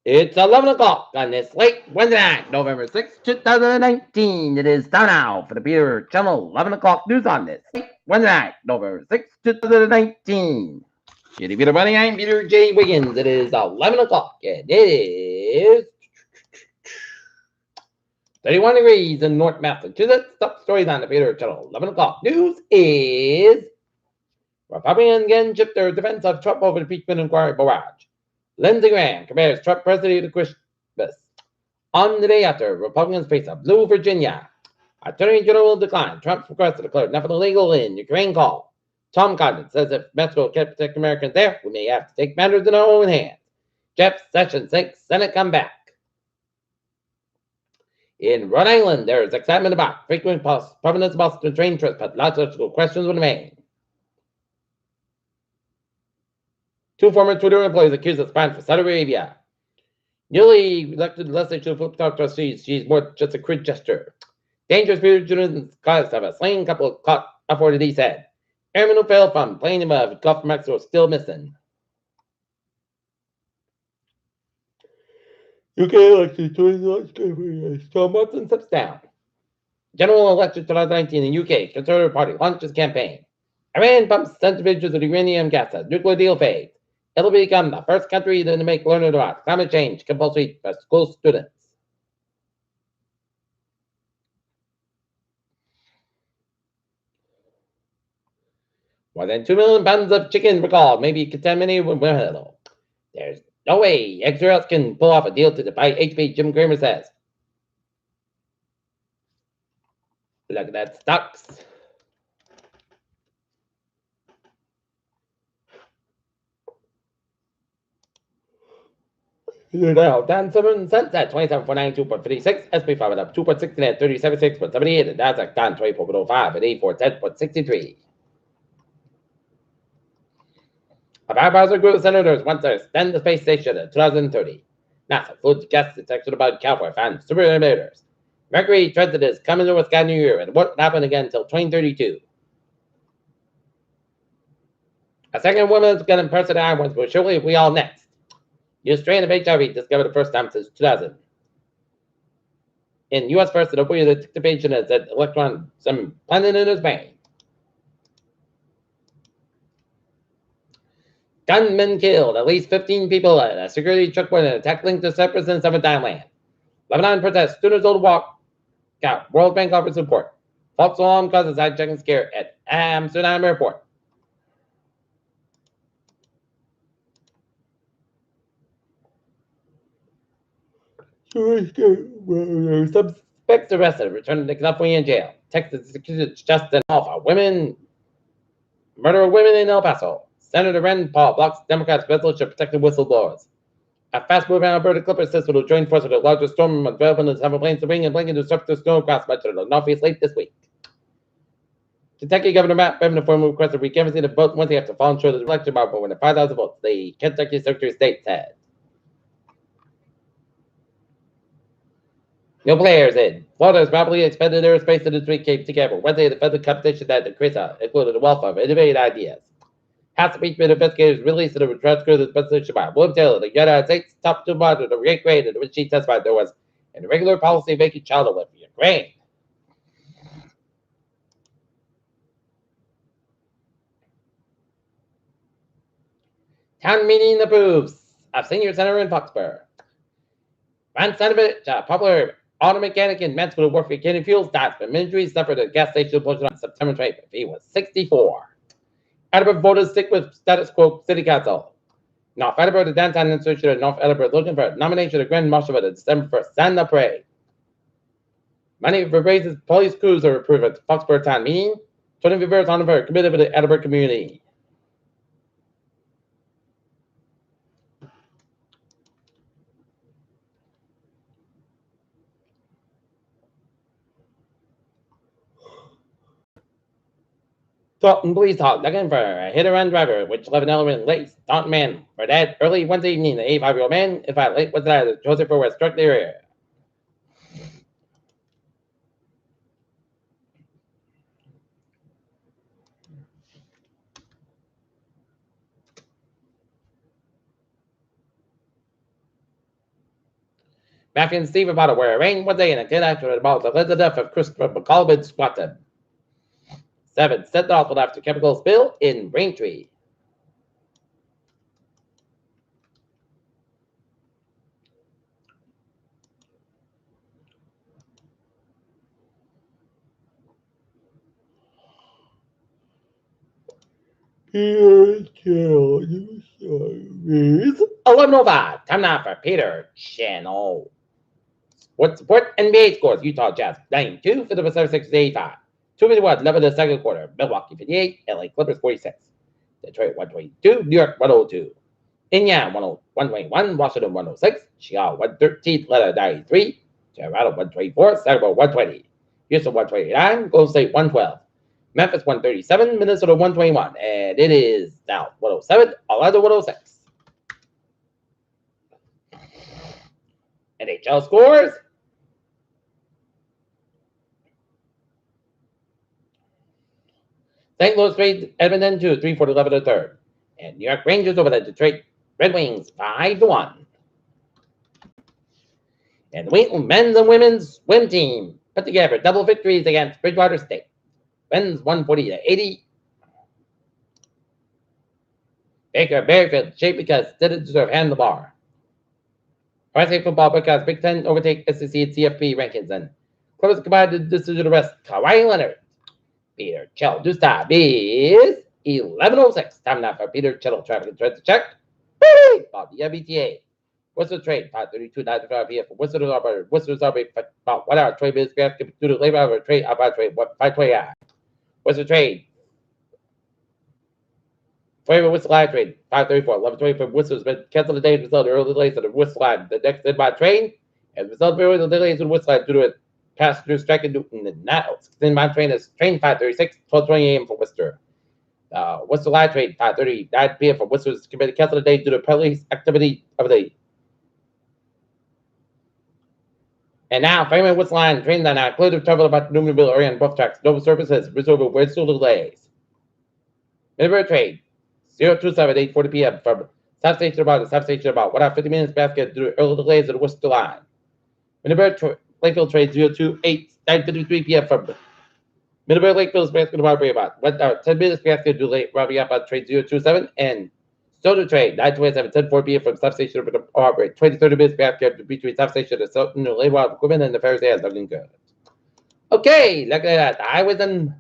It's 11 o'clock on this late Wednesday night, November 6th, 2019. It is time now for the Peter Channel 11 o'clock news on this late Wednesday night, November 6th, 2019. Shitty Peter Bunny, I'm Peter J. Wiggins. It is 11 o'clock and it is 31 degrees in North Massachusetts. Top stories on the Peter Channel 11 o'clock news is Republicans again shift their defense of Trump over impeachment inquiry barrage. Lindsey Graham compares Trump presidency to Christmas. On the day after, Republicans face a blue Virginia. Attorney General declined Trump's request to declare nothing illegal in Ukraine call. Tom Cotton says if Mexico can't protect Americans there, we may have to take matters in our own hands. Jeff Sessions thinks Senate come back. In Rhode Island, there is excitement about frequent prominence Boston train trips, but lots of questions remain. Two former Twitter employees accused of spying for Saudi Arabia. Newly elected legislature flip-top trustees, she's more just a quick gesture. Dangerous future students cause of a slain couple caught upward, he said. Airmen who fell from plane above Gulf of Mexico still missing. UK election 2019, Tom Watson steps down. General election 2019 in UK, Conservative Party launches campaign. Iran pumps centrifuges of uranium gas as nuclear deal fades. It'll become the first country to make learning about climate change compulsory for school students. More than 2 million pounds of chicken recalled may be contaminated with methanol. There's no way Extrails can pull off a deal to defy HP, Jim Cramer says. Look at that stocks. Now, down 7 cents at 27.492.56. SP 5 up 2.16 at 37.6.78. And Nasdaq down 24.05 at 84.10.63. A bipartisan group of senators wants to extend the space station to 2030. NASA flew gas detection about California found super emitters. Mercury transit is coming to a sky new year and won't happen again until 2032. A second woman's gun in person once, but surely we all next. New strain of HIV discovered the first time since 2000. In U.S. first, an opioid activation is that electron some planet in his brain. Gunmen killed at least 15 people at a security checkpoint in an attack linked to Cyprus and southern Thailand. Lebanon protests students on walk out. World Bank offers support. False alarm causes hijacking scare at Amsterdam airport. Suspects arrested, returned to California jail. Texas Justin Alpha. Murder of women in El Paso. Senator Rand Paul blocks Democrats' resolution protecting whistleblowers. A fast-moving Alberta Clippers system will join forces with the largest storm development in summer plains to bring and blanket to surf the snow across much of the Northeast late this week. Kentucky Governor Matt Bevin formally requested recanvassing the vote Wednesday after falling short of the election mark, but when the 5,000 votes, the Kentucky Secretary of State said. No players in. Florida has rapidly expanded airspace to the Sweet Cape together. Wednesday, the federal competition that increased included the welfare of innovative ideas. House impeachment investigators released a transcript of the presidential by William Taylor, the United States top two monitor, the great grade in which she testified there was an irregular policy of making child away from Ukraine. Town meeting approves of senior center in Foxborough. Ron Sanovich, a popular auto mechanic in Mansfield who worked for Canyon Fuels, died from injuries suffered at a gas station explosion on September 20th. He was 64. Edinburgh voters stick with status quo city council. North Edinburgh, the downtown institution of North Edinburgh, looking for a nomination of Grand Marshal for the December 1st Santa Parade. Money for raises police crews are approved at the Foxborough Town meeting. 20 viewers on the committed to the Edinburgh community. Dalton police talk looking for a hit-and-run driver, which left an element late. Dalton man for dead early Wednesday evening. The 85-year-old man, if I late was that Joseph West struck the area. Matthew and Steve about it were arraigned one day in a kid after about the alleged death of Christopher McColvin Squatton. 7. Sent off after chemical spill in Braintree. Here's 11:05. Time now for Peter Channel. Sports support NBA scores. Utah Jazz 92 for the Pacific 65. 251 11 in the second quarter. Milwaukee 58. LA Clippers 46. Detroit 122. New York 102. Indiana 121. Washington 106. Chicago 113. Atlanta 93. Colorado 124. Sacramento 120. Houston 129. Golden State 112. Memphis 137, Minnesota 121, and it is now 107, Orlando 106. NHL scores. St. Louis trades Edmonton 2, 3-4-11 to third. And New York Rangers over the Detroit Red Wings 5-1. And the men's and women's swim team put together double victories against Bridgewater State. Men's 140-80. Baker Berryfield shaped because didn't deserve handlebar. USA football because Big Ten overtake SEC and CFP rankings and Clippers combined to decision arrest Kawhi Leonard. Peter Chell. Deuce time is 11:06. Time now for Peter Chell traffic and threats to check. About the MBTA. Worcester trade 5:32.95 p.m. for Worcester Arbor. Worcester's Arbor about 1 hour trade minutes due to labor hour trade about trade 5:20 hours. Worcester trade. Forever Worcester line trade 5:34. 11:20 for Worcester's been canceled today as a result of early delays on the Worcester line. The next inbound train as a result of early delays on the Worcester line due to a passenger strike in Newton. And now inbound train is train 5:36, 12:20 a.m. for Worcester. Worcester line trade 5:39 p.m. for Worcester's committee canceled today due to police activity of the. And now, Fairmont Worcester line train line now cleared of travel about Newmanville area on both tracks. No services reserved with still delays. Midway trade 027 8:40 p.m. from South Station about 1 hour 50 minutes basket due to early delays of the Worcester line. Midway Lakeville trade 028 9:53 p.m. from Midway Lakeville's basket about 1 hour 10 minutes basket due late rounding up on trade 027 and Soda trade 9:27 10:4 p.m. from substation over to Aubrey 20-30 minutes basket between substation and Sutton and labor of equipment and the fair's hands looking good. Okay, look at that. I was in.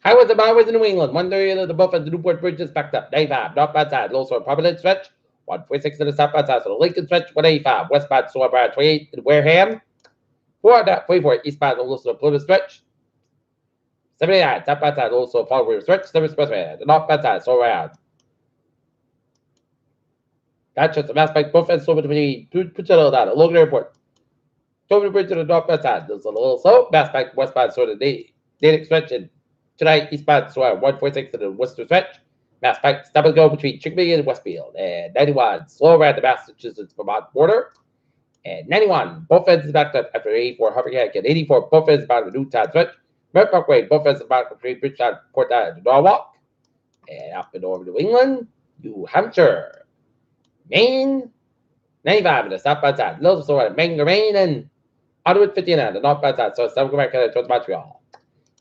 How was the Bowers in New England? 1:30 of the Buff at the Newport Bridge is backed up. 95, north bad side, low sore Providence stretch. 146 to the south bad side, so the Lincoln stretch, 185, westbound sore by 28 in Wareham. 4.44 eastbound, low sore Plymouth stretch. 79, south bad side, low sore Fall River stretch. 7 expressway, the north bad side, so around. That's just the mass bike both ends over between Puchello down at Logan Airport. Toby Bridge to the north bad side, there's a little slow. Mass bike westbound, sort of Danic stretch and tonight, eastbound, so 146 to the Worcester stretch. Mass Pike, stop and go between Chickabiddy and Westfield. And 91, slow around the Massachusetts Vermont border. And 91, both ends is backed up after 84, Hardwick and 84, both ends about the Newtown stretch. Merritt Parkway, both ends about between Bridgetown, Port Down, and Norwalk. And up and over New England, New Hampshire, Maine, 95 in the southbound side. Little slow at Maine, and Underwood 59, the northbound side. So 7 Quebec towards Montreal.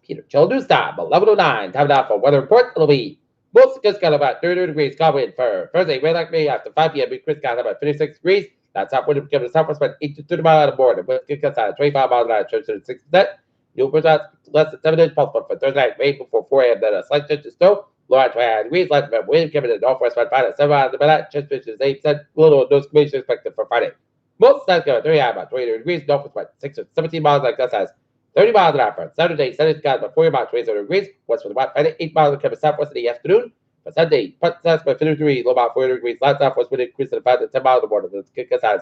Peter Childers time, 11:09. Time now for weather report. It'll be most just got about 30 degrees. Calm wind for Thursday. Rain like me after 5 p.m. Chris got about 56 degrees. That's south wind becoming southwest about 8 to 30 miles out of board. And wind gets out 25 miles an hour, 6%. New percent less than 7 inches possible for Thursday night. Rain before 4 a.m. Then a slight change to snow. Low at 29 degrees. Light wind coming in the northwest about 5 to 7 miles an hour. Chance is 8%. Little no exclamation expected for Friday. Most times going 30 about 20 degrees. Northwest about 6 to 17 miles like that size. 30 miles an hour for Saturday. Sunday skies about 40 miles, 27 degrees. West for the wind, Friday, 8 miles coming southwest in the afternoon. For Sunday, south by 53, low about 40 degrees. Light southwest wind increase to 5 to 10 miles of the border. The kick size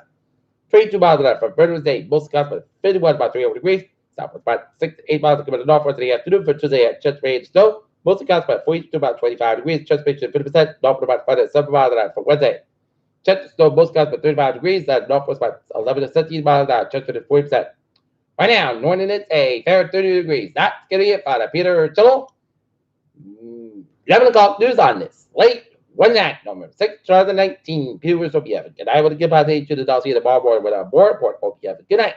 22 miles an hour for Veterans Day. Most skies by 51 about 300 degrees. Southwest about 6 to 8 miles to the northwest in the afternoon for Tuesday at Chesapeake snow. Mostly clouds about 40 to about 25 degrees. Chesapeake 50%. Northwest about 5 to 7 miles an hour for Wednesday. Chesapeake snow, most clouds about 35 degrees. Northwest about 11 to 17 miles an hour. Chesapeake 40%. Right now, Northern it's a fair 30 degrees. That's going to be it by Peter Chittle. 11 o'clock news on this. Late one night, number 6, 2019. Viewers, hope you have a good night. I will give my name to the Dulcie tomorrow morning with a more report. Hope you have a good night.